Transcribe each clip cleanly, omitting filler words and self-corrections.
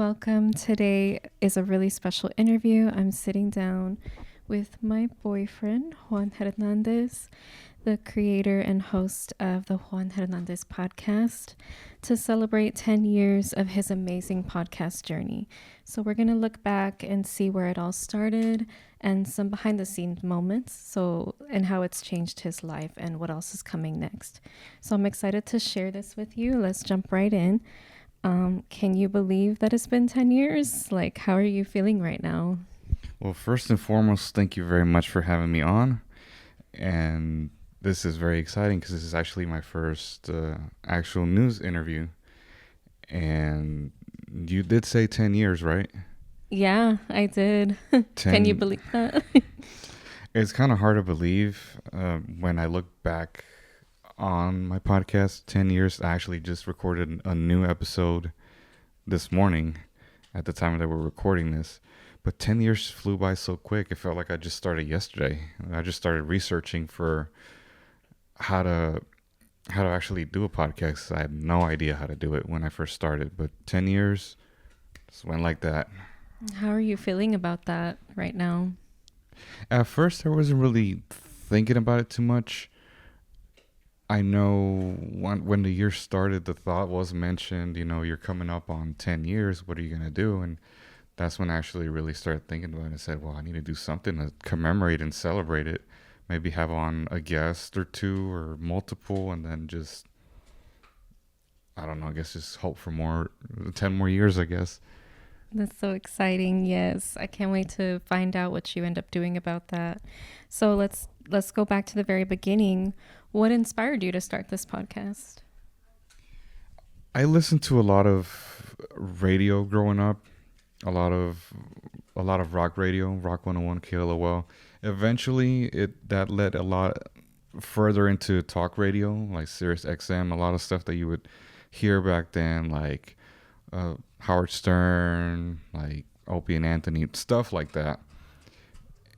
welcome. Today is a really special interview. I'm sitting down with my boyfriend, Juan Hernandez, the creator and host of the Juan Hernandez Podcast, to celebrate 10 years of his amazing podcast journey. So we're going to look back and see where it all started and some behind the scenes moments, and how it's changed his life and what else is coming next. So I'm excited to share this with you. Let's jump right in. Can you believe that it's been 10 years? Like, how are you feeling right now? Well, first and foremost, thank you very much for having me on. And this is very exciting because this is actually my first actual news interview. And you did say 10 years, right? Yeah, I did. Can you believe that? It's kind of hard to believe when I look back on my podcast. 10 years. I actually just recorded a new episode this morning at the time that we're recording this. But 10 years flew by so quick. It felt like I just started yesterday. I just started researching for how to actually do a podcast. I had no idea how to do it when I first started. But 10 years just went like that. How are you feeling about that right now? At first, I wasn't really thinking about it too much. I know when the year started, the thought was mentioned, you're coming up on 10 years. What are you going to do? And that's when I actually really started thinking about it and said, well, I need to do something to commemorate and celebrate it. Maybe have on a guest or two or multiple, and then just, I don't know, I guess just hope for 10 more years, I guess. That's so exciting. Yes. I can't wait to find out what you end up doing about that. So let's go back to the very beginning. What inspired you to start this podcast? I listened to a lot of radio growing up, a lot of rock radio, Rock 101, KLOL. Eventually, that led a lot further into talk radio, like Sirius XM, a lot of stuff that you would hear back then, like Howard Stern, like Opie and Anthony, stuff like that.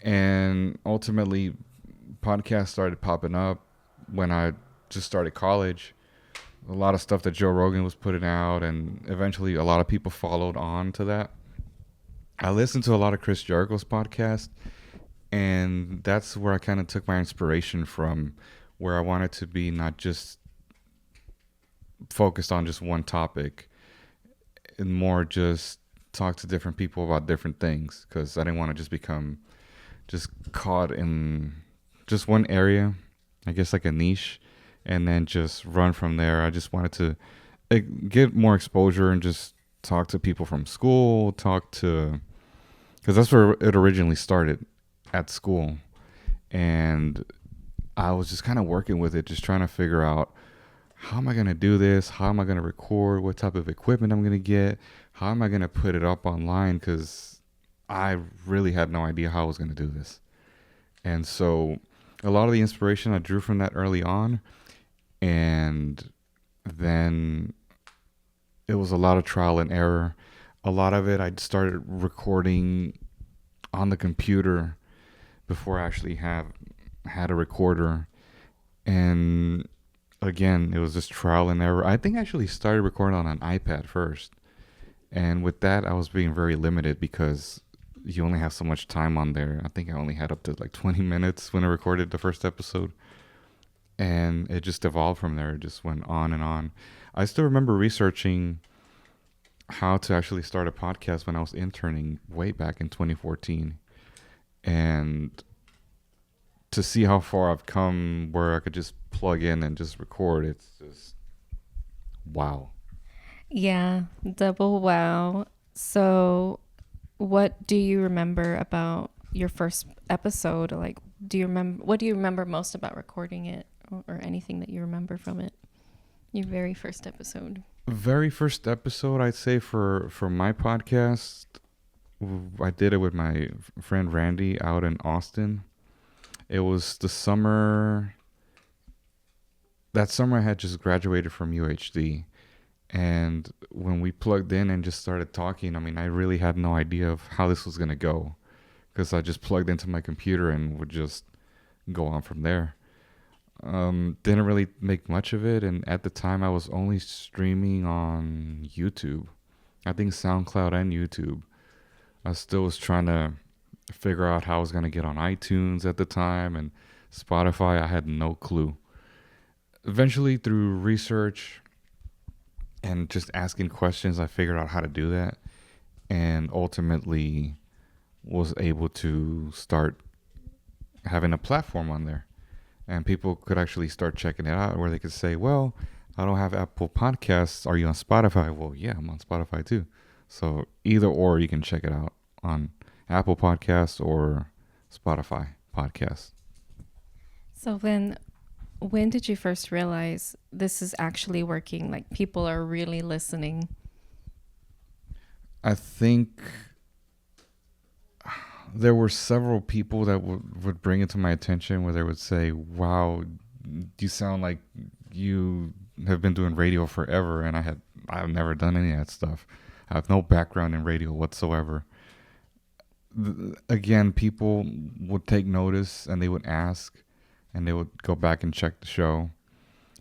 And ultimately, podcasts started popping up when I just started college. A lot of stuff that Joe Rogan was putting out, and eventually a lot of people followed on to that. I listened to a lot of Chris Jericho's podcast, and that's where I kind of took my inspiration from, where I wanted to be not just focused on just one topic, and more just talk to different people about different things, because I didn't want to just become just caught in just one area, I guess like a niche, and then just run from there. I just wanted to get more exposure and just talk to people from school, because that's where it originally started, at school. And I was just kind of working with it, just trying to figure out, how am I going to do this? How am I going to record? What type of equipment I'm going to get? How am I going to put it up online? Because I really had no idea how I was going to do this. And so a lot of the inspiration I drew from that early on. And then it was a lot of trial and error. A lot of it I started recording on the computer before I actually had a recorder. And again, it was just trial and error. I think I actually started recording on an iPad first. And with that, I was being very limited because you only have so much time on there. I think I only had up to like 20 minutes when I recorded the first episode. And it just evolved from there. It just went on and on. I still remember researching how to actually start a podcast when I was interning way back in 2014. And to see how far I've come where I could just plug in and just record, it's just wow. Yeah, double wow. So what do you remember about your first episode? Like, what do you remember most about recording it, or anything that you remember from it? Your very first episode. Very first episode, I'd say for my podcast, I did it with my friend Randy out in Austin. It was the summer. That summer I had just graduated from UHD. And when we plugged in and just started talking, I mean, I really had no idea of how this was going to go, because I just plugged into my computer and would just go on from there. Didn't really make much of it. And at the time I was only streaming on YouTube. I think SoundCloud and YouTube. I still was trying to figure out how I was going to get on iTunes at the time, and Spotify, I had no clue. Eventually, through research and just asking questions, I figured out how to do that, and ultimately was able to start having a platform on there. And people could actually start checking it out, where they could say, well, I don't have Apple Podcasts. Are you on Spotify? Well, yeah, I'm on Spotify too. So either or, you can check it out on Apple Podcasts or Spotify Podcasts. So then, when did you first realize this is actually working? Like people are really listening? I think there were several people that would bring it to my attention, where they would say, wow, you sound like you have been doing radio forever. And I've never done any of that stuff. I have no background in radio whatsoever. Again, people would take notice and they would ask, and they would go back and check the show.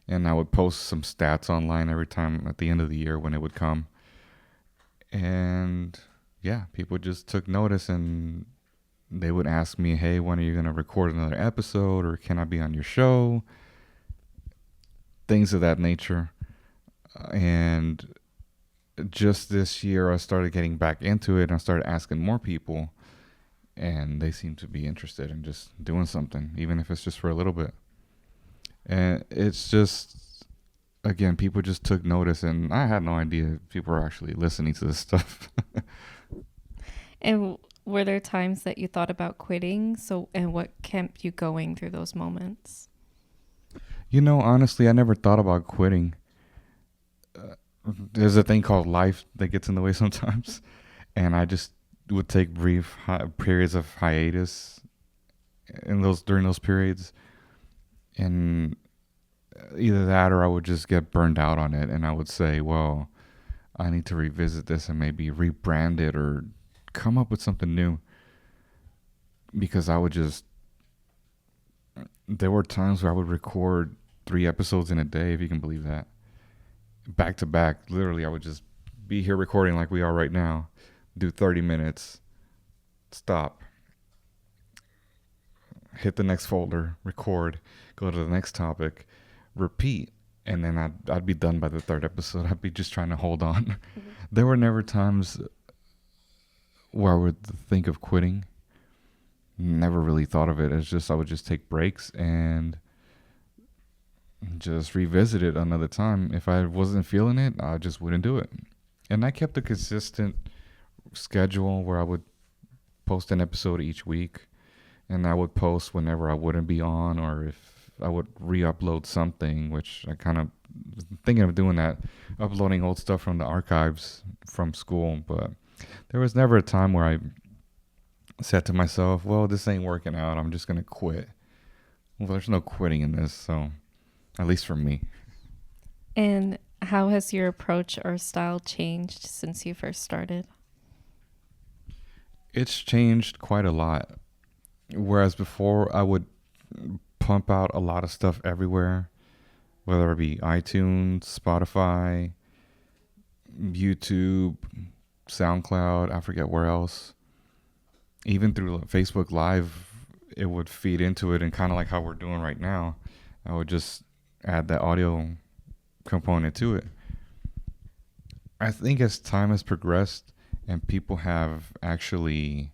And I would post some stats online every time at the end of the year when it would come. And yeah, people just took notice, and they would ask me, hey, when are you going to record another episode, or can I be on your show? Things of that nature. And just this year, I started getting back into it, and I started asking more people, and they seem to be interested in just doing something, even if it's just for a little bit. And it's just, again, people just took notice, and I had no idea people were actually listening to this stuff. And were there times that you thought about quitting? And what kept you going through those moments? Honestly, I never thought about quitting. There's a thing called life that gets in the way sometimes. And I just would take brief periods of hiatus during those periods. And either that, or I would just get burned out on it. And I would say, well, I need to revisit this and maybe rebrand it or come up with something new. Because there were times where I would record 3 episodes in a day, if you can believe that. Back to back. Literally, I would just be here recording like we are right now, do 30 minutes, stop, hit the next folder, record, go to the next topic, repeat, and then I'd be done by the 3rd episode. I'd be just trying to hold on. Mm-hmm. There were never times where I would think of quitting. Never really thought of it. It's just I would just take breaks and just revisit it another time. If I wasn't feeling it, I just wouldn't do it. And I kept a consistent schedule where I would post an episode each week, and I would post whenever I wouldn't be on, or if I would re-upload something, which I kind of was thinking of doing that, uploading old stuff from the archives from school. But there was never a time where I said to myself, well, this ain't working out, I'm just going to quit. Well, there's no quitting in this, so at least for me. And how has your approach or style changed since you first started? It's changed quite a lot. Whereas before, I would pump out a lot of stuff everywhere, whether it be iTunes, Spotify, YouTube, SoundCloud, I forget where else. Even through Facebook Live, it would feed into it, and kind of like how we're doing right now, I would just add that audio component to it. I think as time has progressed and people have actually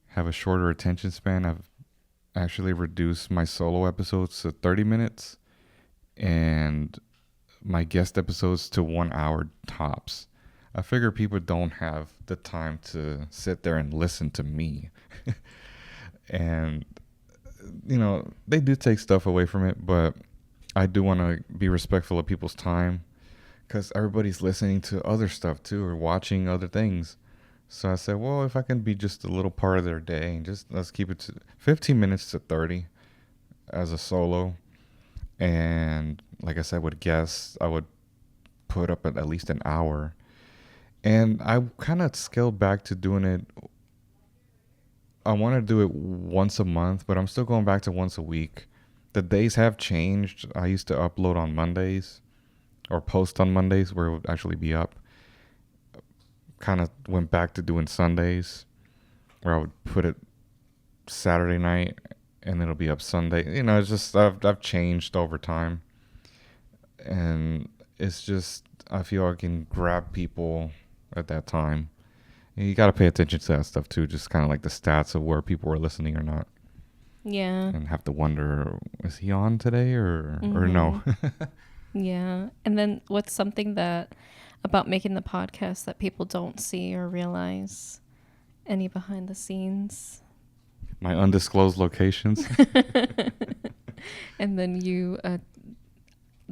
have a shorter attention span, I've actually reduced my solo episodes to 30 minutes and my guest episodes to 1 hour tops. I figure people don't have the time to sit there and listen to me. And, they do take stuff away from it, but I do want to be respectful of people's time, because everybody's listening to other stuff too, or watching other things. So I said, well, if I can be just a little part of their day, and just let's keep it to 15 minutes to 30 as a solo. And like I said, with guests, I would put up at least an hour. And I kind of scaled back to doing it. I want to do it once a month, but I'm still going back to once a week. The days have changed. I used to upload on Mondays or post on Mondays where it would actually be up. kind of went back to doing Sundays, where I would put it Saturday night and it'll be up Sunday. You know, it's just I've changed over time, and it's just I feel I can grab people at that time. You got to pay attention to that stuff too, just kind of like the stats of where people are listening or not. Yeah. And have to wonder, is he on today or no? Yeah. And then what's something that about making the podcast that people don't see or realize? Any behind the scenes? My undisclosed locations. And then you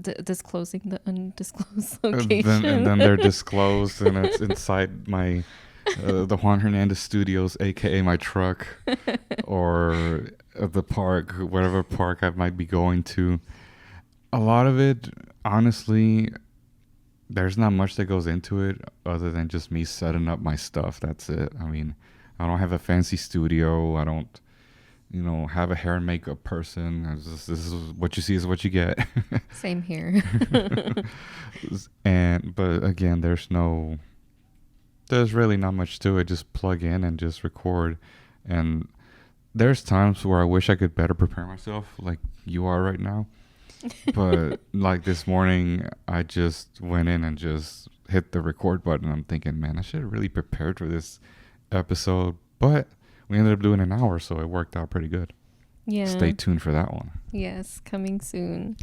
disclosing the undisclosed location. And then they're disclosed, and it's inside my the Juan Hernandez Studios, aka my truck, or the park, whatever park I might be going to. A lot of it, honestly, there's not much that goes into it other than just me setting up my stuff. That's it. I mean, I don't have a fancy studio. I don't, have a hair and makeup person. This is what you see is what you get. Same here. But again, there's really not much to it. Just plug in and just record. And there's times where I wish I could better prepare myself like you are right now. But like this morning, I just went in and just hit the record button. I'm thinking, man, I should have really prepared for this episode. But we ended up doing an hour, so it worked out pretty good. Yeah. Stay tuned for that one. Yes, coming soon.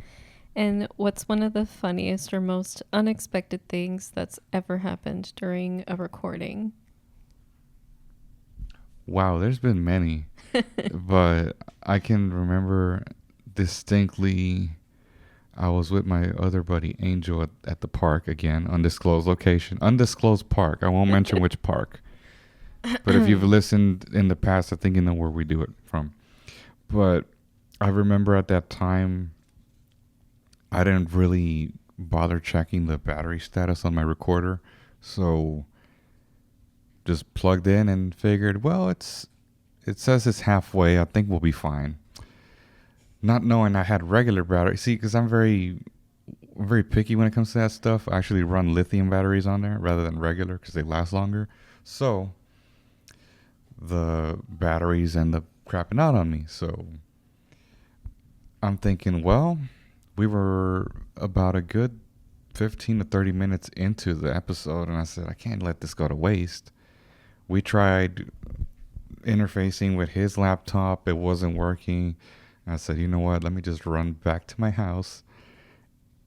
And what's one of the funniest or most unexpected things that's ever happened during a recording? Wow, there's been many. But I can remember distinctly, I was with my other buddy Angel at the park again, undisclosed location, undisclosed park. I won't mention which park. But if you've listened in the past, I think you know where we do it from. But I remember at that time, I didn't really bother checking the battery status on my recorder. So just plugged in and figured, well, it says it's halfway. I think we'll be fine. Not knowing I had regular battery. See, because I'm very picky when it comes to that stuff. I actually run lithium batteries on there rather than regular because they last longer. So the batteries end up crapping out on me. So I'm thinking, well, we were about a good 15 to 30 minutes into the episode, and I said, I can't let this go to waste. We tried interfacing with his laptop. It wasn't working. I said, you know what? Let me just run back to my house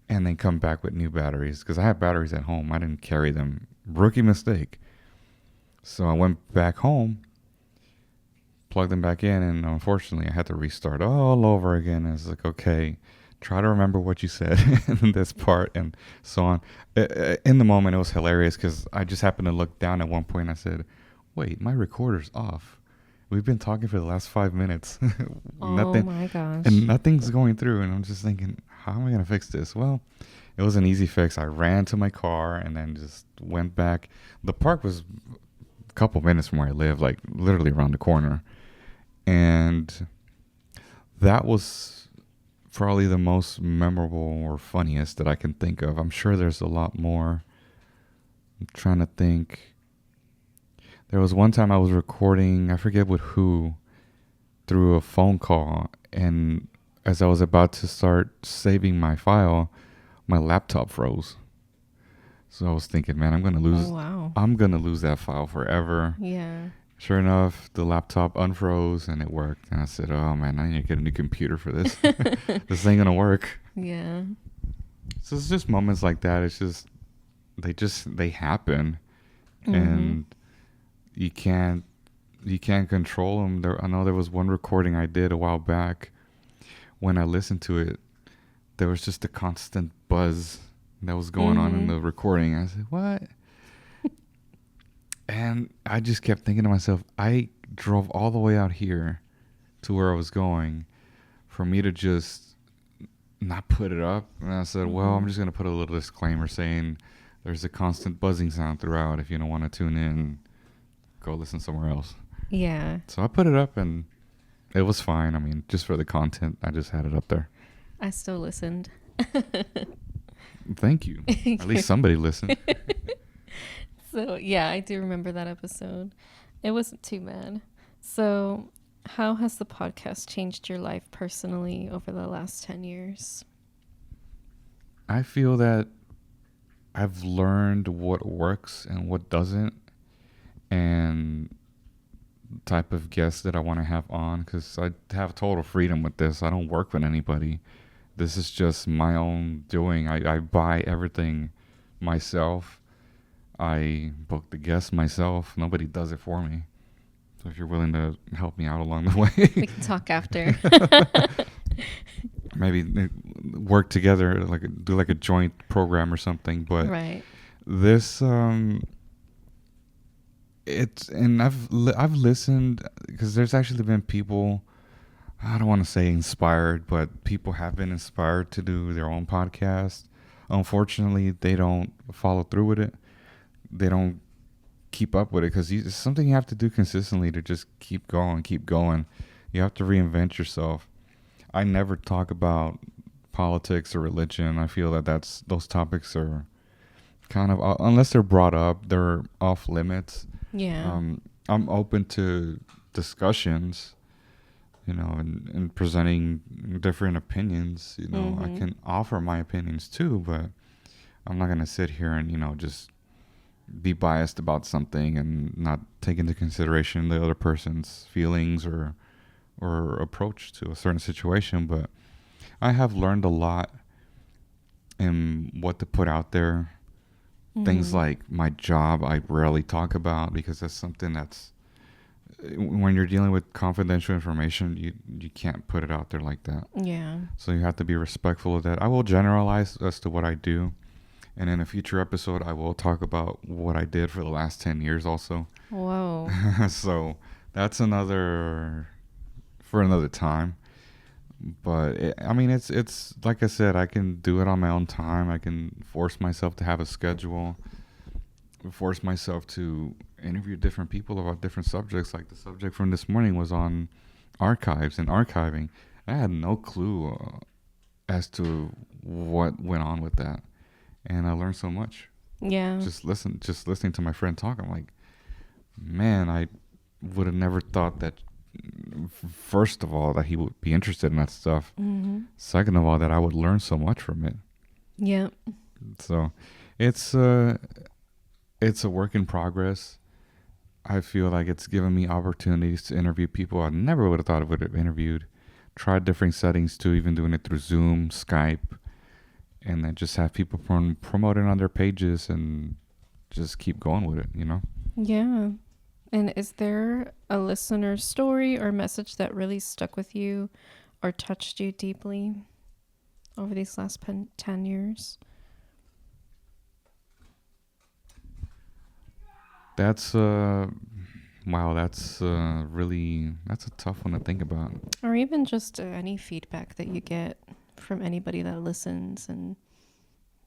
and then come back with new batteries because I had batteries at home. I didn't carry them. Rookie mistake. So I went back home, plugged them back in, and unfortunately I had to restart all over again. I was like, okay, try to remember what you said in this part and so on. In the moment, it was hilarious because I just happened to look down at one point and I said, wait, my recorder's off. We've been talking for the last 5 minutes. Oh my gosh. And nothing's going through. And I'm just thinking, how am I going to fix this? Well, it was an easy fix. I ran to my car and then just went back. The park was a couple minutes from where I live, like literally around the corner. And that was probably the most memorable or funniest that I can think of. I'm sure there's a lot more. I'm trying to think. There was one time I was recording, I forget with who, through a phone call. And as I was about to start saving my file, my laptop froze. So I was thinking, man, I'm going to lose that file forever. Yeah. Sure enough, the laptop unfroze and it worked. And I said, oh man, I need to get a new computer for this. This ain't going to work. Yeah. So it's just moments like that. It's they happen. Mm-hmm. And you can't control them. I know there was one recording I did a while back. When I listened to it, there was just a constant buzz that was going on in the recording. I said, what? And I just kept thinking to myself, I drove all the way out here to where I was going for me to just not put it up. And I said, well, I'm just going to put a little disclaimer saying there's a constant buzzing sound throughout. If you don't want to tune in, go listen somewhere else. Yeah. So I put it up and it was fine. I mean, just for the content, I just had it up there. I still listened. Thank you. At least somebody listened. So, yeah, I do remember that episode. It wasn't too bad. So, how has the podcast changed your life personally over the last 10 years? I feel that I've learned what works and what doesn't, and type of guests that I want to have on, because I have total freedom with this. I don't work with anybody. This is just my own doing. I buy everything myself. I book the guests myself. Nobody does it for me. So if you're willing to help me out along the We way, can talk after. maybe work together, like do like a joint program or something. But Right. this, it's, and I've listened, because there's actually been people, I don't want to say inspired, but people have been inspired to do their own podcast. Unfortunately, they don't follow through with it. They don't keep up with it, because it's something you have to do consistently to just keep going, keep going. You have to reinvent yourself. I never talk about politics or religion. I feel that those topics are kind of, unless they're brought up, they're off limits. Yeah. I'm open to discussions, and presenting different opinions. I can offer my opinions too, but I'm not going to sit here and, just be biased about something and not take into consideration the other person's feelings or approach to a certain situation. But I have learned a lot in what to put out there. Things like my job, I rarely talk about, because that's something that's, when you're dealing with confidential information, you can't put it out there like that. Yeah. So you have to be respectful of that. I will generalize as to what I do, and in a future episode, I will talk about what I did for the last 10 years also. Whoa. So that's for another time. But it's like I said, I can do it on my own time. I can force myself to have a schedule, force myself to interview different people about different subjects. Like the subject from this morning was on archives and archiving. I had no clue as to what went on with that, and I learned so much. Yeah. Just listening to my friend talk. I'm like, man, I would have never thought that. First of all, that he would be interested in that stuff. Second of all, that I would learn so much from it. Yeah. So it's a work in progress. I feel like it's given me opportunities to interview people I never would have thought I would have interviewed. Tried different settings too, even doing it through Zoom, Skype, and then just have people promote it on their pages and just keep going with it, Yeah. And is there a listener story or message that really stuck with you or touched you deeply over these last 10 years? That's wow, that's a tough one to think about. Or even just any feedback that you get from anybody that listens and,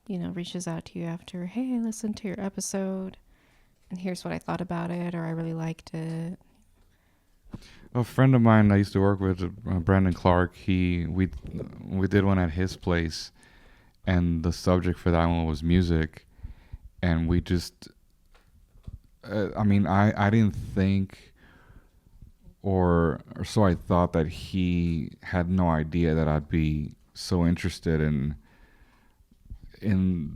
reaches out to you after, hey, I listened to your episode and here's what I thought about it, or I really liked it. A friend of mine I used to work with, Brandon Clark, we did one at his place, and the subject for that one was music, and we just, I didn't think, or so I thought, that he had no idea that I'd be so interested in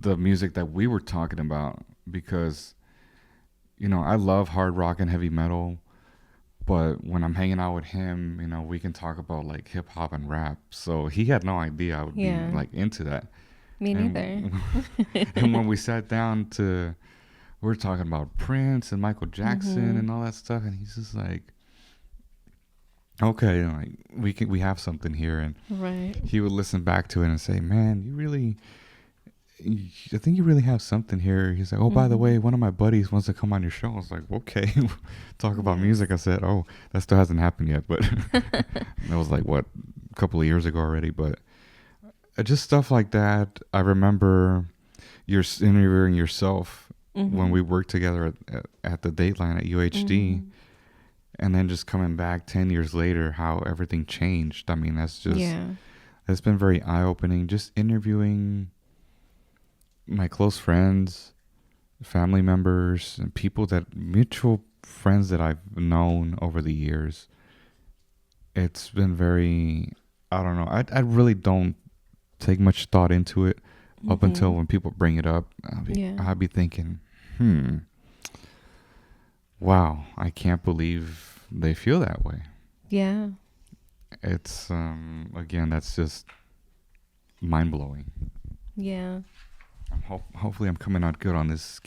the music that we were talking about, because I love hard rock and heavy metal, but when I'm hanging out with him, we can talk about like hip hop and rap. So he had no idea I would be like into that. Me neither. And when we sat down we were talking about Prince and Michael Jackson and all that stuff, and he's just like, okay, like we have something here. And right. He would listen back to it and say, man, I think you really have something here. He's like, oh, by the way, one of my buddies wants to come on your show. I was like, okay, talk about music. I said, oh, that still hasn't happened yet. But that was like, a couple of years ago already. But just stuff like that. I remember you're interviewing yourself when we worked together at the Dateline at UHD. And then just coming back 10 years later, how everything changed. I mean, that's been very eye-opening. Just interviewing my close friends, family members, and people that mutual friends that I've known over the years. It's been very, I don't know. I really don't take much thought into it up until when people bring it up. I'll be thinking, wow, I can't believe they feel that way. Yeah. It's again, that's just mind blowing. Yeah. Hopefully, I'm coming out good on this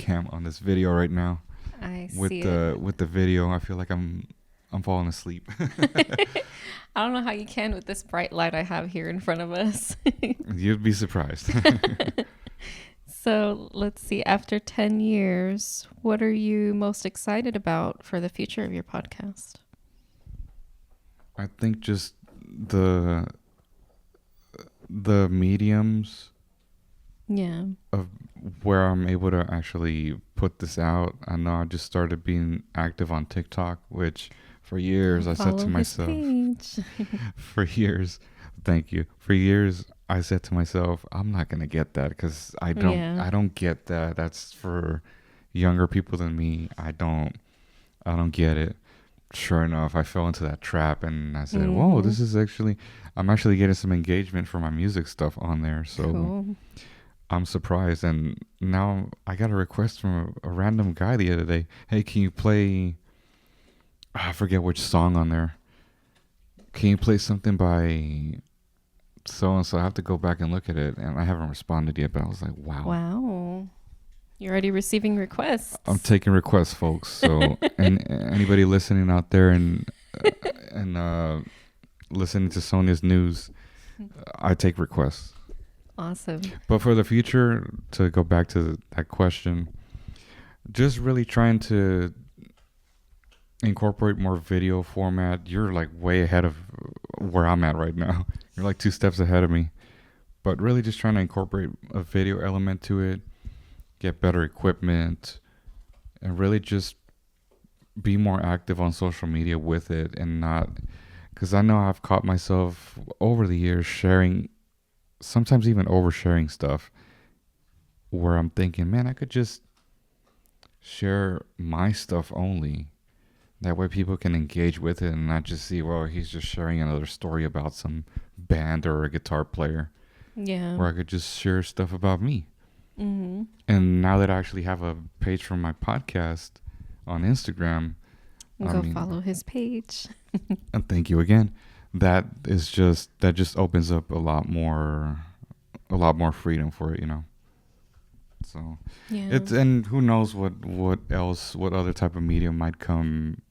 video right now. I with see the it. with the video. I feel like I'm falling asleep. I don't know how you can with this bright light I have here in front of us. You'd be surprised. So let's see. After 10 years, what are you most excited about for the future of your podcast? I think just the mediums Yeah. of where I'm able to actually put this out. I know I just started being active on TikTok, which for years I said to myself, for years, thank you. For years I said to myself, I'm not going to get that because I don't get that. That's for younger people than me. I don't get it. Sure enough, I fell into that trap and I said, whoa, this is I'm actually getting some engagement for my music stuff on there. So cool. I'm surprised. And now I got a request from a random guy the other day. Hey, can you play, I forget which song on there. Can you play something by so-and-so? I have to go back and look at it. And I haven't responded yet, but I was like, wow. Wow. You're already receiving requests. I'm taking requests, folks. So, and anybody listening out there and listening to Sonia's news, I take requests. Awesome. But for the future, to go back to that question, just really trying to incorporate more video format. You're like way ahead of where I'm at right now. You're like 2 steps ahead of me. But really just trying to incorporate a video element to it. Get better equipment, and really just be more active on social media with it, and not, because I know I've caught myself over the years sharing, sometimes even oversharing stuff, where I'm thinking, man, I could just share my stuff only. That way people can engage with it and not just see, well, he's just sharing another story about some band or a guitar player. Yeah. Where I could just share stuff about me. Mm-hmm. And now that I actually have a page for my podcast on Instagram, Go follow his page. And thank you again. That just opens up a lot more freedom for it, you know. So and who knows what other type of medium might come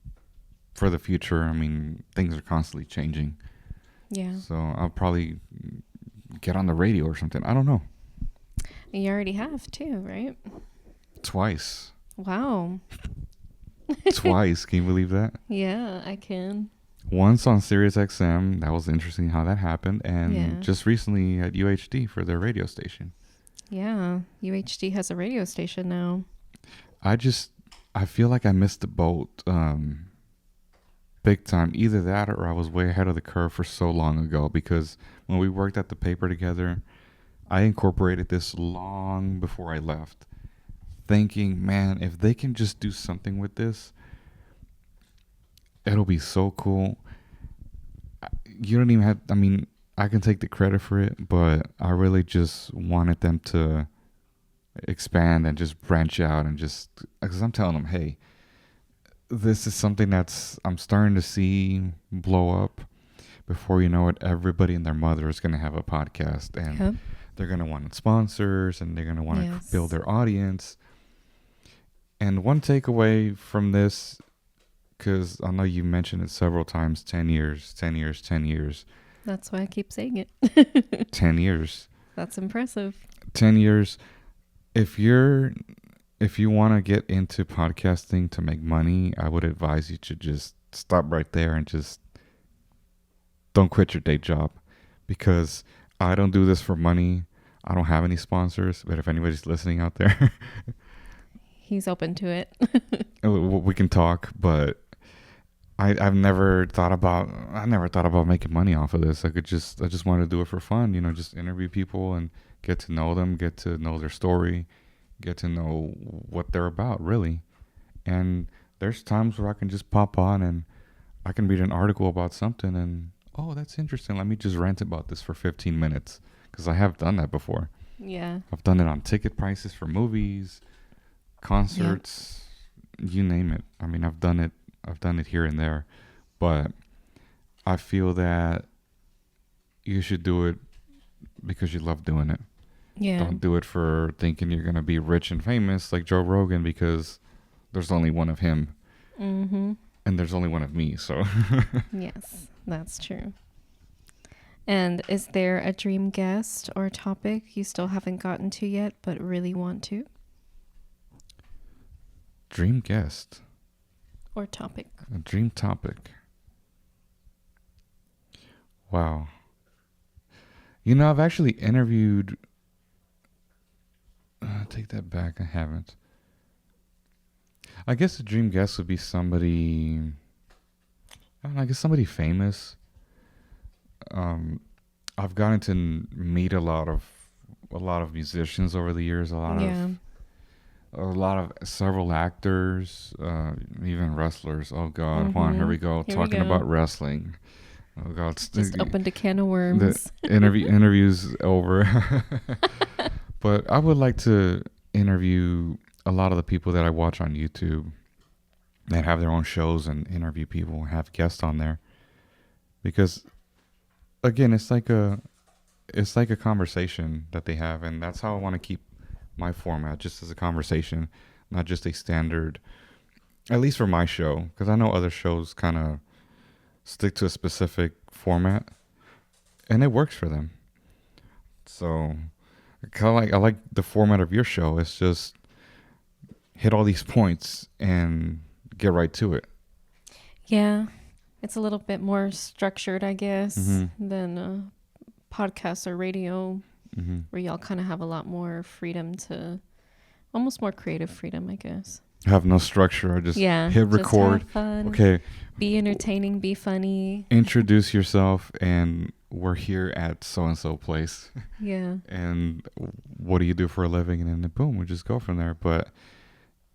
for the future. I mean, things are constantly changing. Yeah. So I'll probably get on the radio or something. I don't know. You already have too, right? Twice. Wow. Twice. Can you believe that? Yeah, I can. Once on Sirius XM. That was interesting how that happened. And just recently at UHD for their radio station. Yeah. UHD has a radio station now. I feel like I missed the boat big time. Either that or I was way ahead of the curve for so long ago, because when we worked at the paper together, I incorporated this long before I left, thinking, man, if they can just do something with this, it'll be so cool. You don't even have, I mean, I can take the credit for it, but I really just wanted them to expand and just branch out and just, because I'm telling them, hey, this is something I'm starting to see blow up. Before you know it, everybody and their mother is going to have a podcast, and they're going to want sponsors, and they're going to want to build their audience. And one takeaway from this, because I know you mentioned it several times, 10 years, 10 years, 10 years. That's why I keep saying it. 10 years. That's impressive. 10 years. If you want to get into podcasting to make money, I would advise you to just stop right there and just don't quit your day job, because I don't do this for money. I don't have any sponsors, but if anybody's listening out there, he's open to it. We can talk, but I never thought about making money off of this. I just wanted to do it for fun, you know, just interview people and get to know them, get to know their story, get to know what they're about, really. And there's times where I can just pop on and I can read an article about something and, oh, that's interesting. Let me just rant about this for 15 minutes. Because I have done that before. Yeah. I've done it on ticket prices for movies, concerts, you name it. I mean, I've done it here and there. But I feel that you should do it because you love doing it. Yeah. Don't do it for thinking you're going to be rich and famous like Joe Rogan, because there's only one of him. Mm-hmm. And there's only one of me, so. Yes, that's true. And is there a dream guest or topic you still haven't gotten to yet but really want to? Dream guest. Or topic? A dream topic. Wow. You know, I've actually interviewed... take that back, I haven't. I guess a dream guest would be somebody... I don't know, I guess somebody famous. I've gotten to meet a lot of musicians over the years, several actors, even wrestlers. Oh God, Juan, here we go, talking about wrestling. Oh God, just opened a can of worms. The interview's over. But I would like to interview a lot of the people that I watch on YouTube that have their own shows and interview people and have guests on there, because again, it's like a conversation that they have, and that's how I want to keep my format, just as a conversation, not just a standard, at least for my show, because I know other shows kind of stick to a specific format and it works for them. So I like the format of your show. It's just hit all these points and get right to it. Yeah. It's a little bit more structured, I guess, than podcasts or radio, where y'all kind of have a lot more freedom to, almost more creative freedom, I guess. Have no structure. I just hit record. Just have fun. Okay. Be entertaining. Be funny. Introduce yourself, and we're here at so-and-so place. Yeah. And what do you do for a living? And then boom, we just go from there. But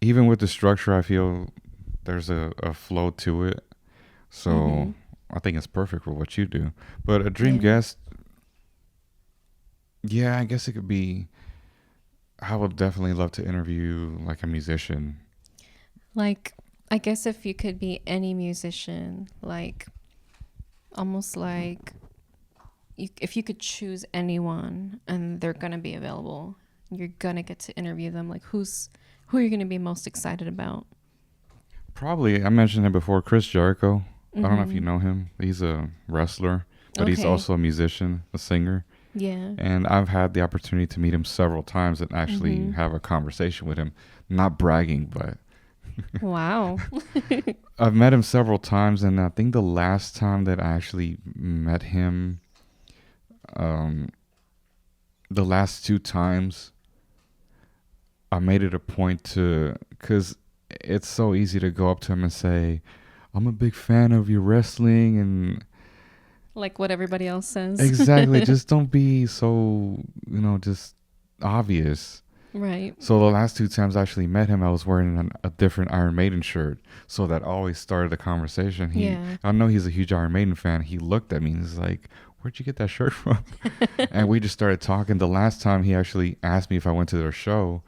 even with the structure, I feel there's a flow to it. So I think it's perfect for what you do. But a dream guest, yeah, I guess it could be, I would definitely love to interview like a musician. Like, I guess if you could be any musician, like almost like if you could choose anyone and they're going to be available, you're going to get to interview them. Like who are you going to be most excited about? Probably, I mentioned it before, Chris Jericho. I don't know if you know him. He's a wrestler, but he's also a musician, a singer. Yeah. And I've had the opportunity to meet him several times and actually have a conversation with him. Not bragging, but... Wow. I've met him several times, and I think the last time that I actually met him, the last 2 times, I made it a point to... Because it's so easy to go up to him and say... I'm a big fan of your wrestling, and like what everybody else says. Exactly. Just don't be so, just obvious. Right. So the last 2 times I actually met him, I was wearing a different Iron Maiden shirt. So that always started a conversation. I know he's a huge Iron Maiden fan. He looked at me and was like, where'd you get that shirt from? And we just started talking. The last time he actually asked me if I went to their show,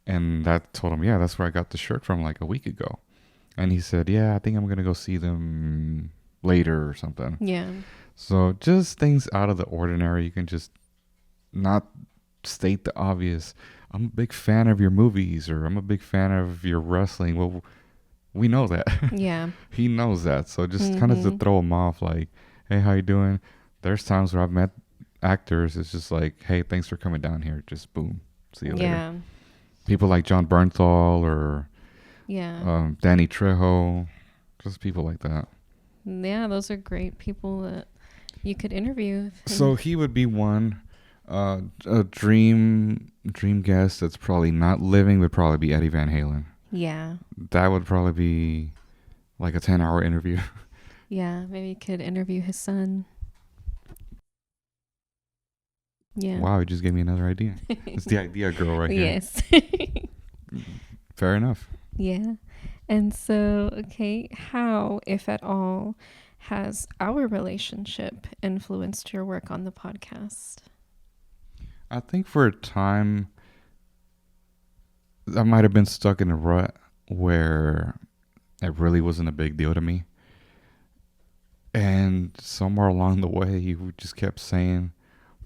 and that told him, yeah, that's where I got the shirt from like a week ago. And he said, yeah, I think I'm going to go see them later or something. Yeah. So just things out of the ordinary. You can just not state the obvious. I'm a big fan of your movies, or I'm a big fan of your wrestling. Well, we know that. Yeah. He knows that. So just kind of to throw him off like, hey, how you doing? There's times where I've met actors. It's just like, hey, thanks for coming down here. Just boom. See you later. Yeah. People like John Bernthal or... Yeah. Danny Trejo, just people like that. Yeah, those are great people that you could interview. So he would be one. A dream guest that's probably not living would probably be Eddie Van Halen. Yeah. That would probably be like a 10-hour interview. Yeah, maybe you could interview his son. Yeah. Wow, you just gave me another idea. It's the idea girl right here. Yes. Fair enough. Yeah. And so, okay, how, if at all, has our relationship influenced your work on the podcast? I think for a time, I might have been stuck in a rut where it really wasn't a big deal to me. And somewhere along the way, you just kept saying,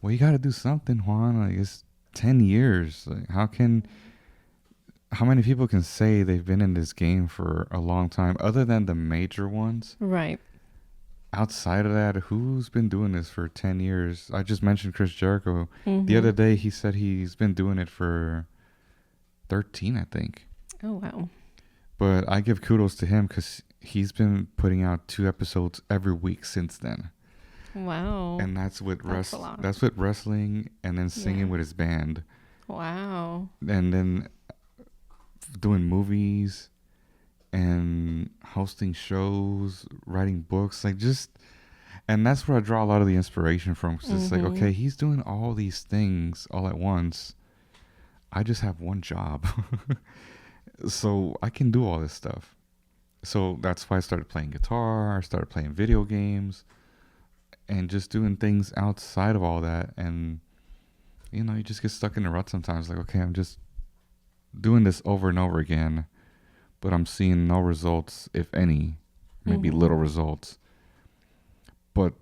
well, you got to do something, Juan. Like, it's 10 years. Like, how many people can say they've been in this game for a long time other than the major ones? Right. Outside of that, who's been doing this for 10 years? I just mentioned Chris Jericho. Mm-hmm. The other day, he said he's been doing it for 13, I think. Oh, wow. But I give kudos to him because he's been putting out 2 episodes every week since then. Wow. And that's with That's with wrestling and then singing with his band. Wow. And then doing movies and hosting shows, writing books, and that's where I draw a lot of the inspiration from. Cause it's like, okay, he's doing all these things all at once. I just have one job. So I can do all this stuff. So that's why I started playing guitar. I started playing video games and just doing things outside of all that. And, you just get stuck in a rut sometimes. Like, okay, I'm just doing this over and over again, but I'm seeing no results, if any, maybe little results. But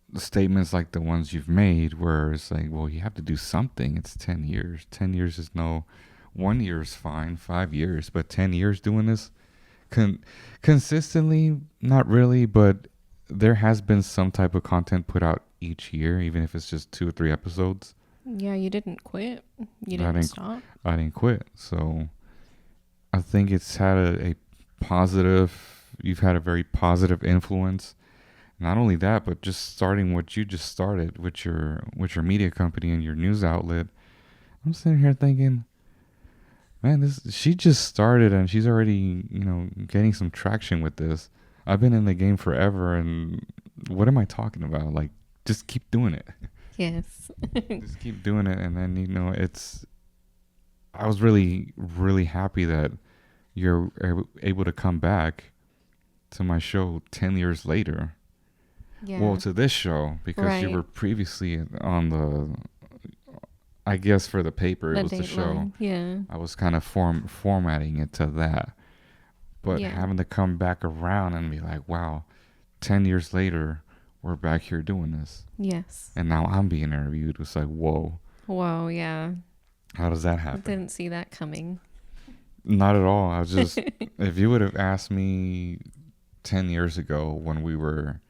the statements like the ones you've made where it's like, well, you have to do something. It's 10 years. 10 years is 1 year is fine, 5 years, but 10 years doing this consistently, not really, but there has been some type of content put out each year, even if it's just 2 or 3 episodes. Yeah, you didn't quit. You didn't stop. I didn't quit. So I think it's had you've had a very positive influence. Not only that, but just starting what you just started with your media company and your news outlet. I'm sitting here thinking, man, she just started and she's already, getting some traction with this. I've been in the game forever, and what am I talking about? Like, just keep doing it. Yes. Just keep doing it, and then I was really, really happy that you're able to come back to my show 10 years later. Yeah. Well, to this show, because you were previously on I guess for the paper, it was the show. Yeah. I was kind of formatting it to that. But having to come back around and be like, wow, 10 years later, we're back here doing this. Yes. And now I'm being interviewed. It's like, whoa. Whoa, yeah. How does that happen? I didn't see that coming. Not at all. I was just, if you would have asked me 10 years ago when we were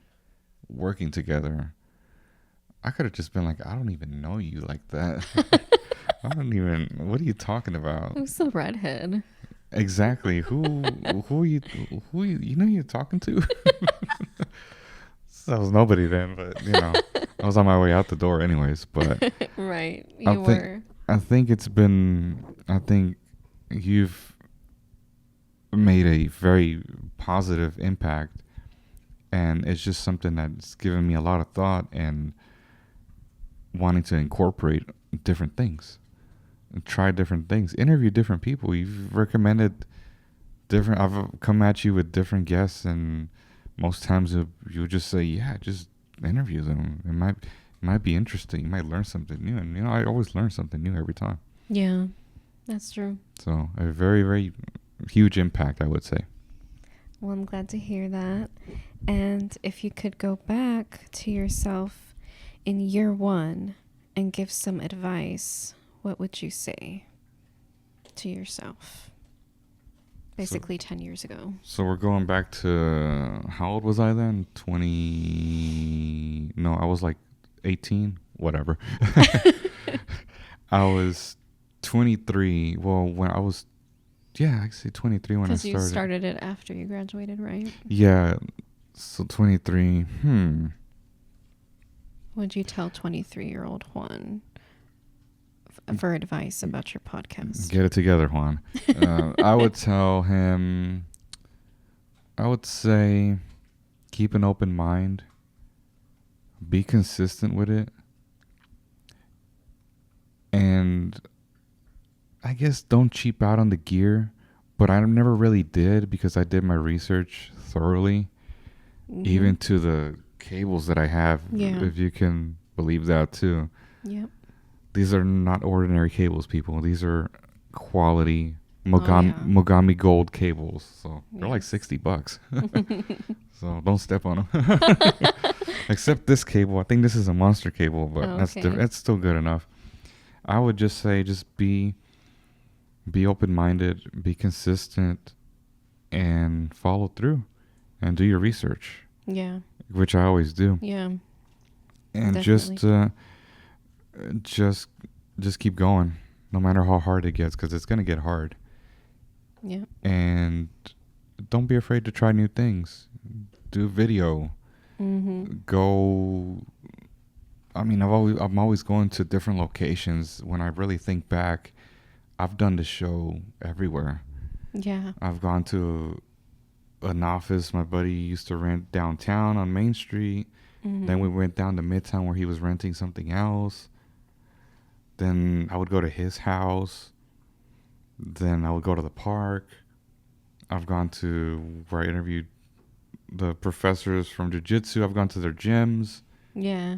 working together, I could have just been like, I don't even know you like that. What are you talking about? Who's the redhead? Exactly. Who are you you're talking to? So I was nobody then, but I was on my way out the door anyways, but right. I think you've made a very positive impact, and it's just something that's given me a lot of thought and wanting to incorporate different things. Try different things, interview different people. You've recommended I've come at you with different guests, and most times you just say, yeah, just interview them. It might be interesting. You might learn something new, and I always learn something new every time. Yeah, that's true. So a very, very huge impact, I would say. Well, I'm glad to hear that. And if you could go back to yourself in year 1 and give some advice, what would you say to yourself? Basically 10 years ago. So we're going back to, how old was I then? I was like 18, whatever. I was 23. Well, when I was, I say 23 when I started. Because you started it after you graduated, right? Yeah. So 23. Would you tell 23-year-old Juan for advice about your podcast? Get it together, Juan. I would tell him, I would say, keep an open mind. Be consistent with it. And I guess don't cheap out on the gear, but I never really did because I did my research thoroughly, even to the cables that I have, if you can believe that too. Yep. These are not ordinary cables, people. These are quality Mogami gold cables. So they're like $60. So don't step on them. Except this cable. I think this is a monster cable, but that's still good enough. I would just say just be open-minded, be consistent, and follow through and do your research. Yeah. Which I always do. Yeah. And just keep going no matter how hard it gets, because it's going to get hard. Yeah. And don't be afraid to try new things. Do video. Go. I mean, I'm always going to different locations. When I really think back, I've done the show everywhere. Yeah. I've gone to an office my buddy used to rent downtown on Main Street. Then we went down to Midtown where he was renting something else. Then I would go to his house. Then I would go to the park. I've gone to where I interviewed the professors from jiu-jitsu. I've gone to their gyms. Yeah.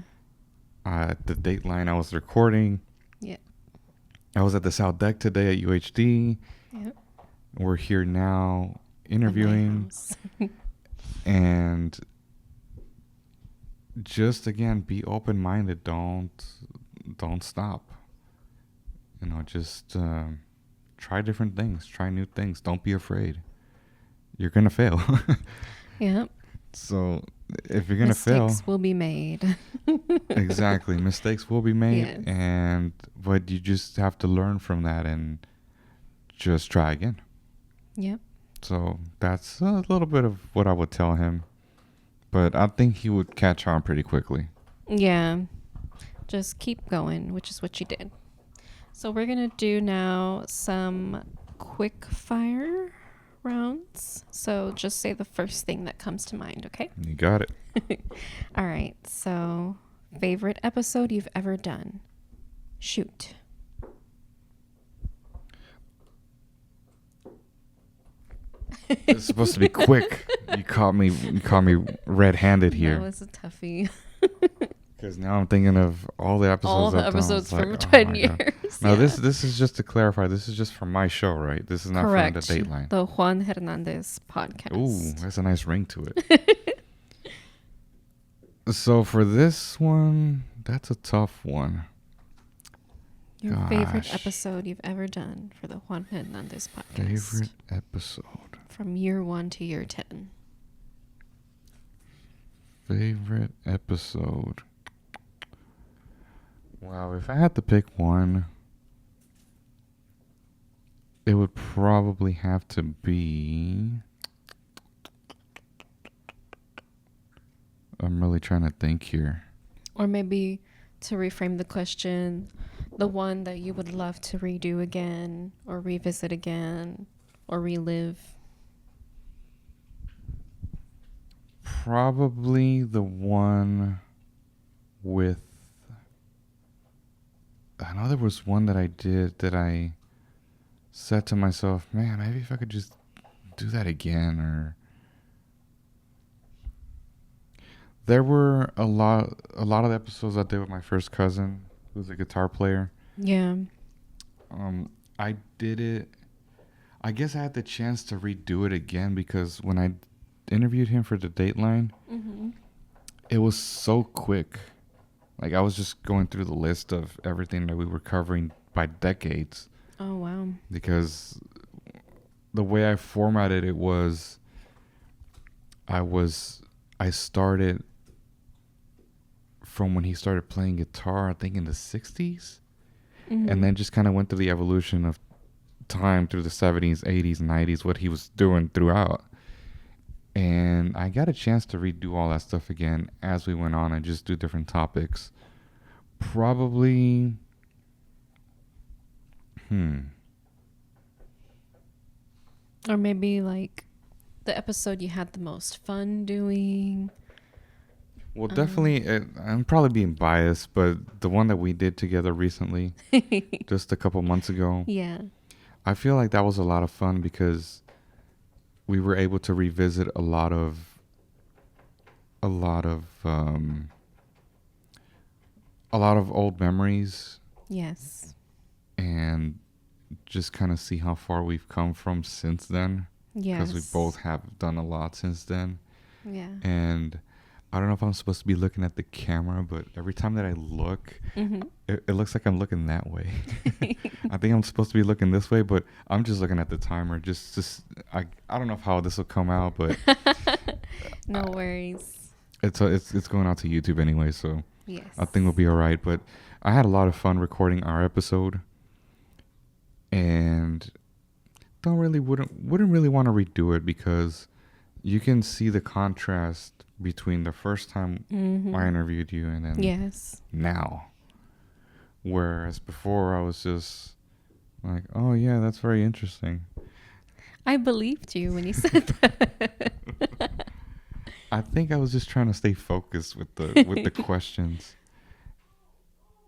At the Dateline, I was recording. Yeah. I was at the South Deck today at UHD. Yep. We're here now interviewing. And just, again, be open-minded. Don't stop. Just try different things. Try new things. Don't be afraid. You're going to fail. Yep. So if you're going to fail... Mistakes will be made. Exactly. Mistakes will be made. Yes. But you just have to learn from that and just try again. Yep. So that's a little bit of what I would tell him. But I think he would catch on pretty quickly. Yeah. Just keep going, which is what you did. So we're going to do now some quick fire rounds. So just say the first thing that comes to mind, okay? You got it. All right. So favorite episode you've ever done? Shoot. It's supposed to be quick. You caught me red-handed here. That was a toughie. Because now I'm thinking of all the episodes. All the episodes from 10 years. No, this is just to clarify. This is just for my show, right? This is not from the Dateline. The Juan Hernandez Podcast. Ooh, that's a nice ring to it. So for this one, that's a tough one. Your favorite episode you've ever done for the Juan Hernandez Podcast. Favorite episode. From year 1 to year 10. Favorite episode. Wow, if I had to pick one, it would probably have to be... I'm really trying to think here. Or maybe to reframe the question, the one that you would love to redo again, or revisit again, or relive. Probably the one with... I know there was one that I did that I said to myself, man, maybe if I could just do that again. Or there were a lot of episodes I did with my first cousin, who's a guitar player. Yeah. I did it. I guess I had the chance to redo it again because when I interviewed him for the Dateline, it was so quick. Like, I was just going through the list of everything that we were covering by decades. Oh, wow. Because the way I formatted it was, I started from when he started playing guitar, I think in the 60s. And then just kind of went through the evolution of time through the 70s, 80s, 90s, what he was doing throughout. And I got a chance to redo all that stuff again as we went on and just do different topics. Probably, Or maybe like the episode you had the most fun doing. Well, definitely, I'm probably being biased, but the one that we did together recently, just a couple months ago, Yeah. I feel like that was a lot of fun because we were able to revisit a lot of, um, a lot of old memories Yes. and just kind of see how far we've come from since then. Because we Yes. both have done a lot since then. Yeah. And I don't know if I'm supposed to be looking at the camera, but every time that I look, Mm-hmm. it looks like I'm looking that way. I think I'm supposed to be looking this way, but I'm just looking at the timer. I don't know how this will come out, but No worries. it's going out to YouTube anyway, so Yes. I think we'll be all right. But I had a lot of fun recording our episode, and wouldn't really want to redo it because you can see the contrast between the first time I interviewed you and then Yes. now. Whereas before I was just like, oh yeah, that's very interesting. I believed you when you said that. I think I was just trying to stay focused with the questions.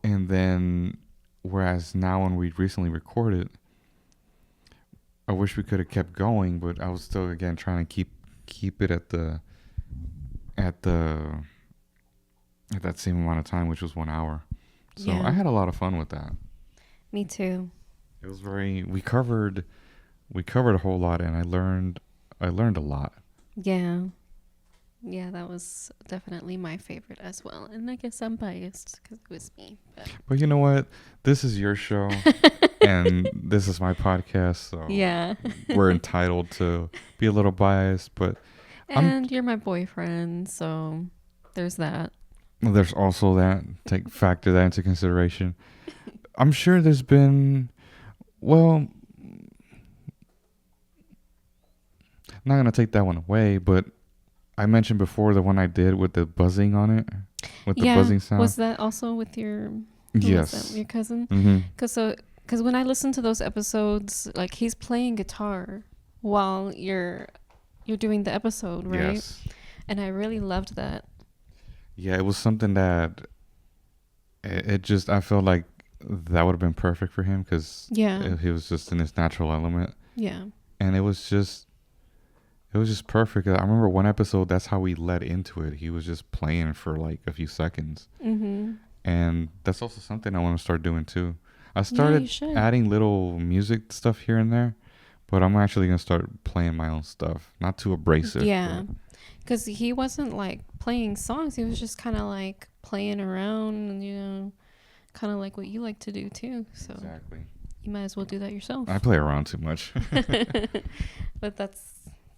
And then whereas now when we recently recorded, I wish we could have kept going, but I was still again trying to keep it at that same amount of time, which was 1 hour. So Yeah. I had a lot of fun with that. Me too. It was we covered a whole lot, and I learned a lot. Yeah. Yeah, that was definitely my favorite as well. And I guess I'm biased because it was me. But you know what? This is your show, and this is my podcast, so Yeah. we're entitled to be a little biased. But And you're my boyfriend, so there's that. there's also that. Factor that into consideration. I'm sure there's been, well, not gonna take that one away, but I mentioned before the one I did with the buzzing on it, with the buzzing sound. Was that also with your? Yes. Was that your cousin? Mm-hmm. Because when I listen to those episodes, like he's playing guitar while you're doing the episode, right? Yes. And I really loved that. Yeah, it was something that I felt like that would have been perfect for him because he was just in his natural element. Yeah. And it was just perfect. I remember one episode, that's how we led into it. He was just playing for like a few seconds. Mm-hmm. And that's also something I want to start doing too. I started adding little music stuff here and there, but I'm actually going to start playing my own stuff. Not too abrasive. Yeah. Because he wasn't like playing songs. He was just kind of like playing around and, kind of like what you like to do too. So exactly. You might as well do that yourself. I play around too much. But that's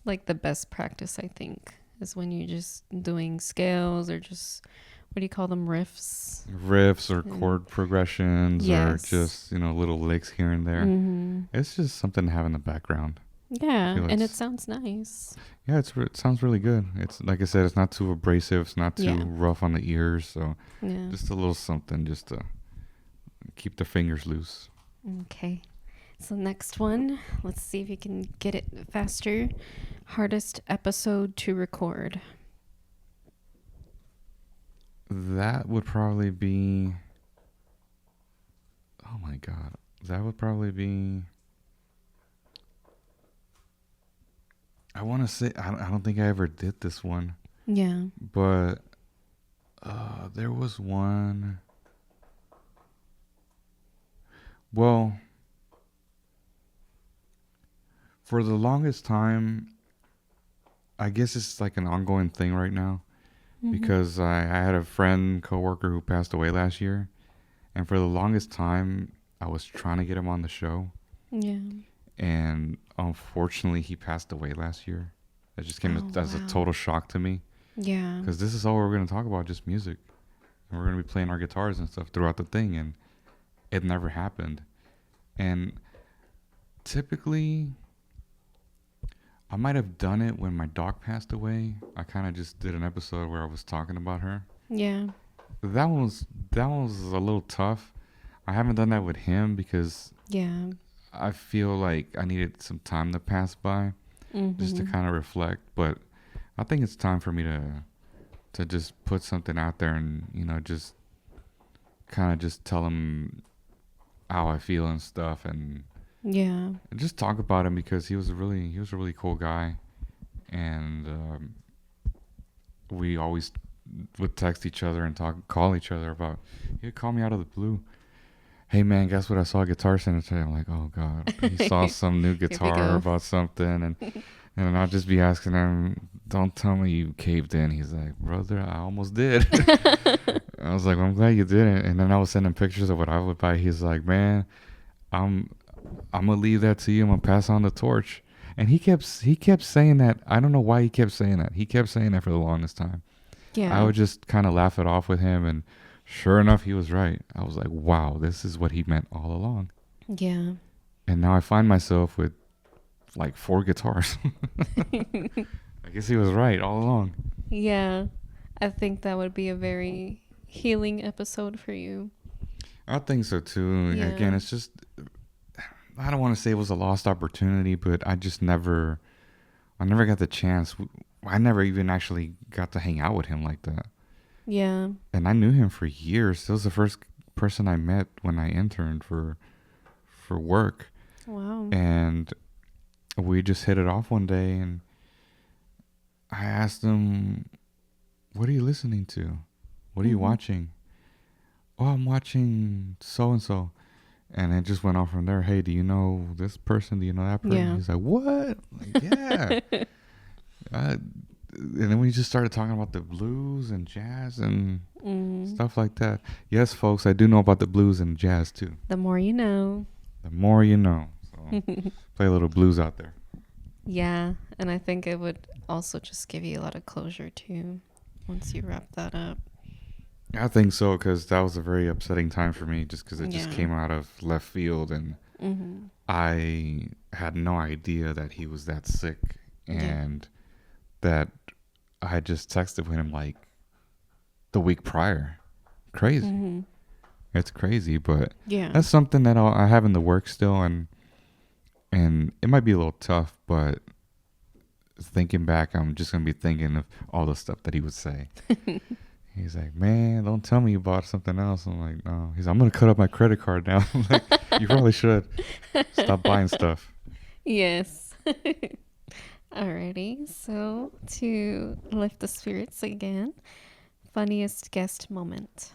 like the best practice, I think, is when you're just doing scales or just, what do you call them, riffs Or chord progressions. Or just little licks here and there. Mm-hmm. It's just something to have in the background. Yeah, and it sounds nice. Yeah, it sounds really good. It's like I said, it's not too abrasive, it's not too rough on the ears, so just a little something just to keep the fingers loose. Okay. So next one, let's see if you can get it faster. Hardest episode to record. That would probably be, oh my God. That would probably be, I want to say, I don't think I ever did this one. Yeah. But there was one. Well, for the longest time, I guess it's like an ongoing thing right now. Mm-hmm. Because I had a coworker who passed away last year. And for the longest time, I was trying to get him on the show. Yeah. And unfortunately, he passed away last year. That just came as a total shock to me. Yeah. Because this is all we're going to talk about, just music. And we're going to be playing our guitars and stuff throughout the thing. And it never happened. And typically, I might have done it when my dog passed away. I kind of just did an episode where I was talking about her. Yeah. That one was a little tough. I haven't done that with him because I feel like I needed some time to pass by just to kind of reflect. But I think it's time for me to just put something out there and just kind of just tell him how I feel and stuff, and Yeah. just talk about him because he was a really cool guy, and we always would text each other and call each other about. He'd call me out of the blue. Hey man, guess what? I saw a Guitar Center today. I'm like, oh god, he saw some new guitar about something, and I'll just be asking him, don't tell me you caved in. He's like, brother, I almost did. I was like, well, I'm glad you didn't. And then I was sending pictures of what I would buy. He's like, man, I'm gonna leave that to you. I'm gonna pass on the torch. And he kept saying that. I don't know why he kept saying that. He kept saying that for the longest time. Yeah. I would just kind of laugh it off with him, and sure enough, he was right. I was like, wow, this is what he meant all along. Yeah. And now I find myself with like 4 guitars. I guess he was right all along. Yeah. I think that would be a very healing episode for you. I think so too. Yeah. Again, it's just, I don't want to say it was a lost opportunity, but I never got the chance. I never even actually got to hang out with him like that. Yeah. And I knew him for years. He was the first person I met when I interned for work. Wow. And we just hit it off one day, and I asked him, what are you listening to? What are you watching? Oh, I'm watching so-and-so. And it just went on from there. Hey, do you know this person? Do you know that person? Yeah. He's like, what? Like, yeah. And then we just started talking about the blues and jazz and stuff like that. Yes, folks, I do know about the blues and jazz too. The more you know. The more you know. So play a little blues out there. Yeah. And I think it would also just give you a lot of closure too once you wrap that up. I think so, because that was a very upsetting time for me, just because it just came out of left field, and I had no idea that he was that sick, and that I had just texted with him like the week prior. Crazy. It's crazy, but that's something that I have in the works still, and it might be a little tough, but thinking back, I'm just gonna be thinking of all the stuff that he would say. He's like, man, don't tell me you bought something else. I'm like, no. He's like, I'm going to cut up my credit card now. I'm like, you probably should. Stop buying stuff. Yes. Alrighty. So to lift the spirits again, funniest guest moment.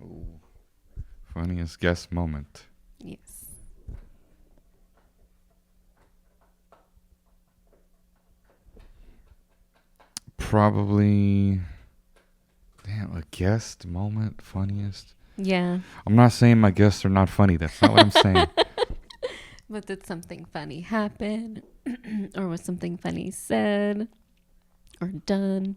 Oh, funniest guest moment. Yes. Probably... Damn, a guest moment, funniest. Yeah. I'm not saying my guests are not funny. That's not what I'm saying. But did something funny happen? Or was something funny said or done?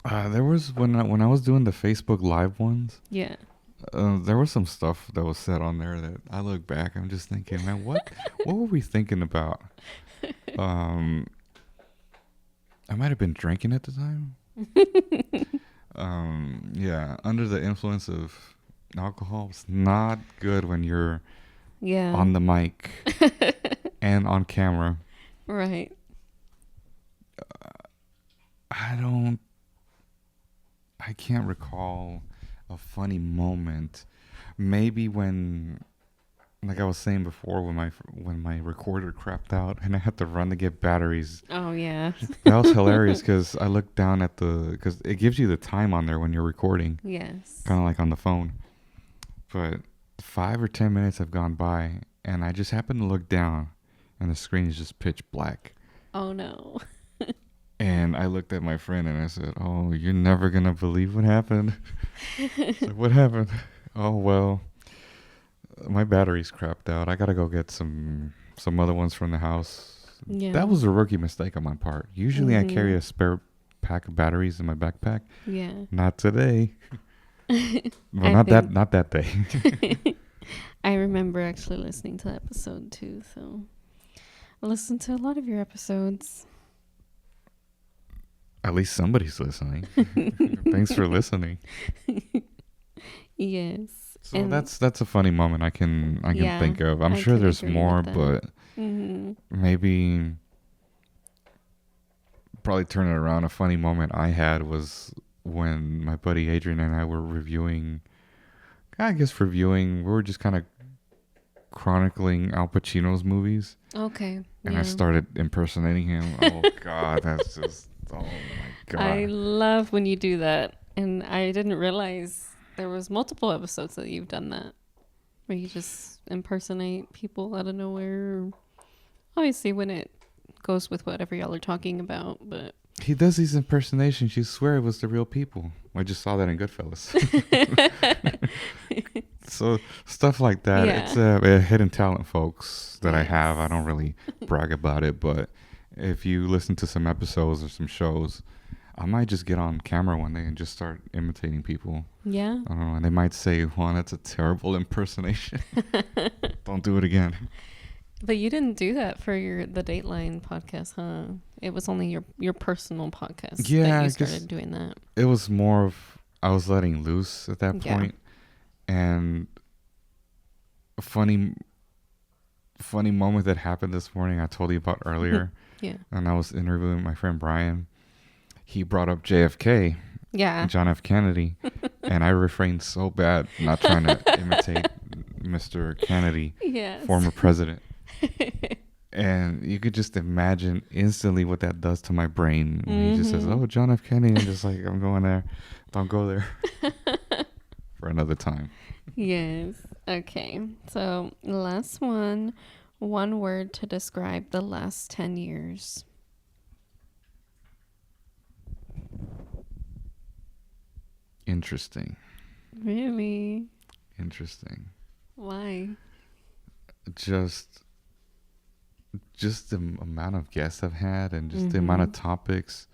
There was when I was doing the Facebook Live ones. Yeah. There was some stuff that was said on there that I look back, I'm just thinking, man, what were we thinking about? I might have been drinking at the time. Yeah, under the influence of alcohol. It's not good when you're on the mic and on camera. Right. I can't recall a funny moment. Maybe when, like I was saying before, when my recorder crapped out and I had to run to get batteries. Oh yeah. That was hilarious, because I looked down at because it gives you the time on there when you're recording. Yes. Kind of like on the phone. But 5 or 10 minutes have gone by, and I just happened to look down, and the screen is just pitch black. Oh no. And I looked at my friend and I said, "Oh, you're never gonna believe what happened." So what happened? Oh well, my battery's crapped out. I gotta go get some other ones from the house. Yeah. That was a rookie mistake on my part. Usually I carry a spare pack of batteries in my backpack. Yeah. Not today. Well, not that day. I remember actually listening to that episode too, so I listened to a lot of your episodes. At least somebody's listening. Thanks for listening. Yes. So that's a funny moment I can think of. I'm sure there's more, but maybe probably turn it around. A funny moment I had was when my buddy Adrian and I were reviewing. We were just kind of chronicling Al Pacino's movies. Okay. And yeah. I started impersonating him. Oh God, that's just, oh my God. I love when you do that. And I didn't realize there was multiple episodes that you've done that. Where you just impersonate people out of nowhere. Obviously when it goes with whatever y'all are talking about, but He does these impersonations. You swear it was the real people. I just saw that in Goodfellas. So stuff like that. Yeah. It's a hidden talent, folks, that I Yes. have. I don't really brag about it, but if you listen to some episodes or some shows, I might just get on camera one day and just start imitating people. yeah. I don't know. And they might say, Juan, that's a terrible impersonation. Don't do it again. But you didn't do that for the Dateline podcast, huh? It was only your personal podcast Yeah, that I you guess started doing that. It was more of, I was letting loose at that Yeah. point. And a funny moment that happened this morning I told you about earlier. Yeah. And I was interviewing my friend Brian. He brought up JFK, Yeah. John F. Kennedy, and I refrained so bad not trying to imitate Mr. Kennedy, Yes. former president. And you could just imagine instantly what that does to my brain when he just says, "Oh, John F. Kennedy," and just like, I'm going there. Don't go there. For another time. Yes. Okay. So last one word to describe the last 10 years. Interesting. Really? Interesting. Why? Just the amount of guests I've had and just the amount of topics,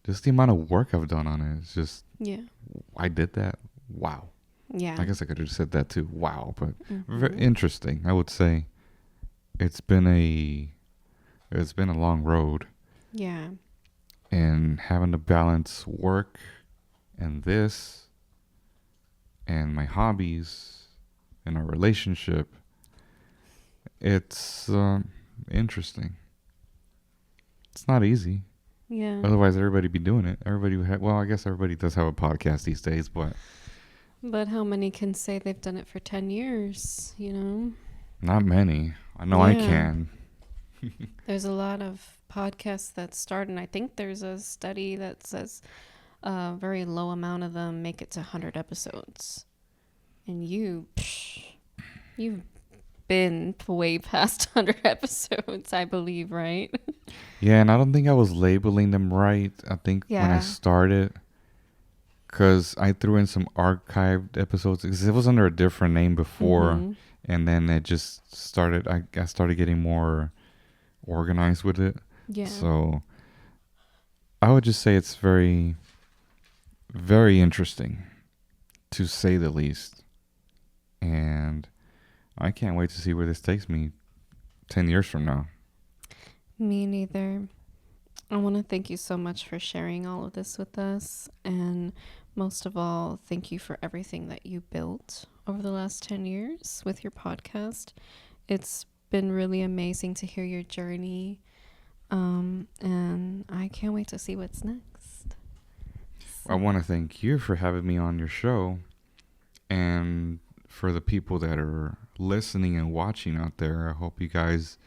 just the amount of work I've done on it. It's just, Yeah. I did that. Wow. Yeah. I guess I could have said that too. Wow. But very interesting. I would say it's been a long road, Yeah. and having to balance work and this and my hobbies and our relationship. It's interesting. It's not easy. Yeah. Otherwise, everybody be doing it. Everybody would have, well, I guess everybody does have a podcast these days, but But how many can say they've done it for 10 years, you know? not many. I know I Yeah. can. There's a lot of podcasts that start, and I think there's a study that says a very low amount of them make it to 100 episodes. And you've been way past 100 episodes, I believe, right? Yeah, and I don't think I was labeling them right. I think when I Yeah. started, because I threw in some archived episodes, because it was under a different name before, Mhm. and then it just started, I started getting more organized with it. Yeah. So I would just say it's very, very interesting, to say the least. And I can't wait to see where this takes me 10 years from now. Me neither. I want to thank you so much for sharing all of this with us. And most of all, thank you for everything that you built over the last 10 years with your podcast. It's been really amazing to hear your journey. And I can't wait to see what's next. I want to thank you for having me on your show, and for the people that are listening and watching out there. I hope you guys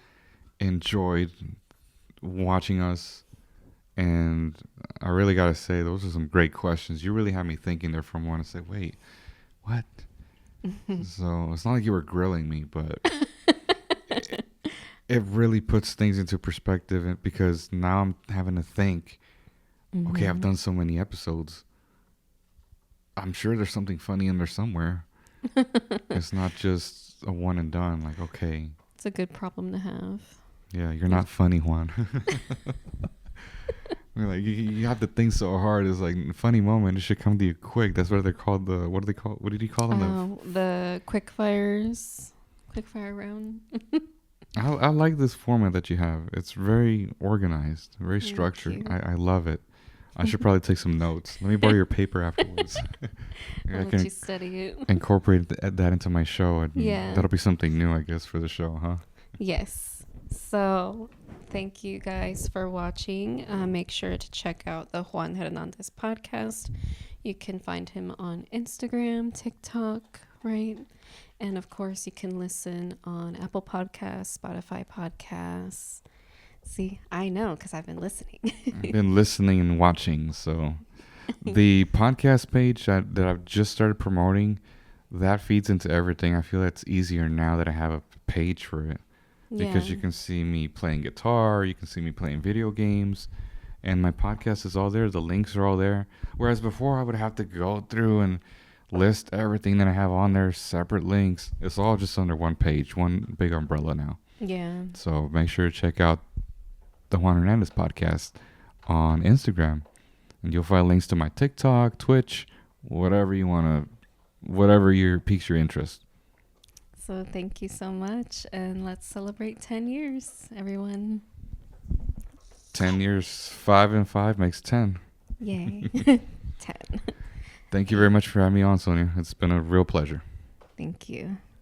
enjoyed watching us. And I really got to say, those are some great questions. You really had me thinking there for a moment. I said, wait, what? So it's not like you were grilling me, but it really puts things into perspective, because now I'm having to think, okay, I've done so many episodes. I'm sure there's something funny in there somewhere. It's not just a one and done. Like, okay. It's a good problem to have. Yeah, you're not funny, Juan. Like, you have to think so hard. It's like, funny moment, it should come to you quick. That's what they're called. What do they call? What did he call them? Oh, the quick fire round. I like this format that you have. It's very organized, very Thank structured. you. I love it. I should probably take some notes. Let me borrow your paper afterwards. I'll I let can you study it. incorporate that into my show, and Yeah. that'll be something new, I guess, for the show, huh? Yes. So, thank you guys for watching. Make sure to check out the Juan Hernandez podcast. You can find him on Instagram, TikTok, right? And of course, you can listen on Apple Podcasts, Spotify Podcasts. See, I know because I've been listening. I've been listening and watching. So the podcast page that I've just started promoting, that feeds into everything. I feel it's easier now that I have a page for it. Because you can see me playing guitar, you can see me playing video games, and my podcast is all there. The links are all there. Whereas before, I would have to go through and list everything that I have on there, separate links. It's all just under one page, one big umbrella now. Yeah. So make sure to check out the Juan Hernandez Podcast on Instagram, and you'll find links to my TikTok, Twitch, whatever you want to, whatever piques your interest. So thank you so much, and let's celebrate 10 years, everyone. 10 years, 5 and 5 makes 10. Yay. 10. Thank you very much for having me on, Sonia. It's been a real pleasure. Thank you.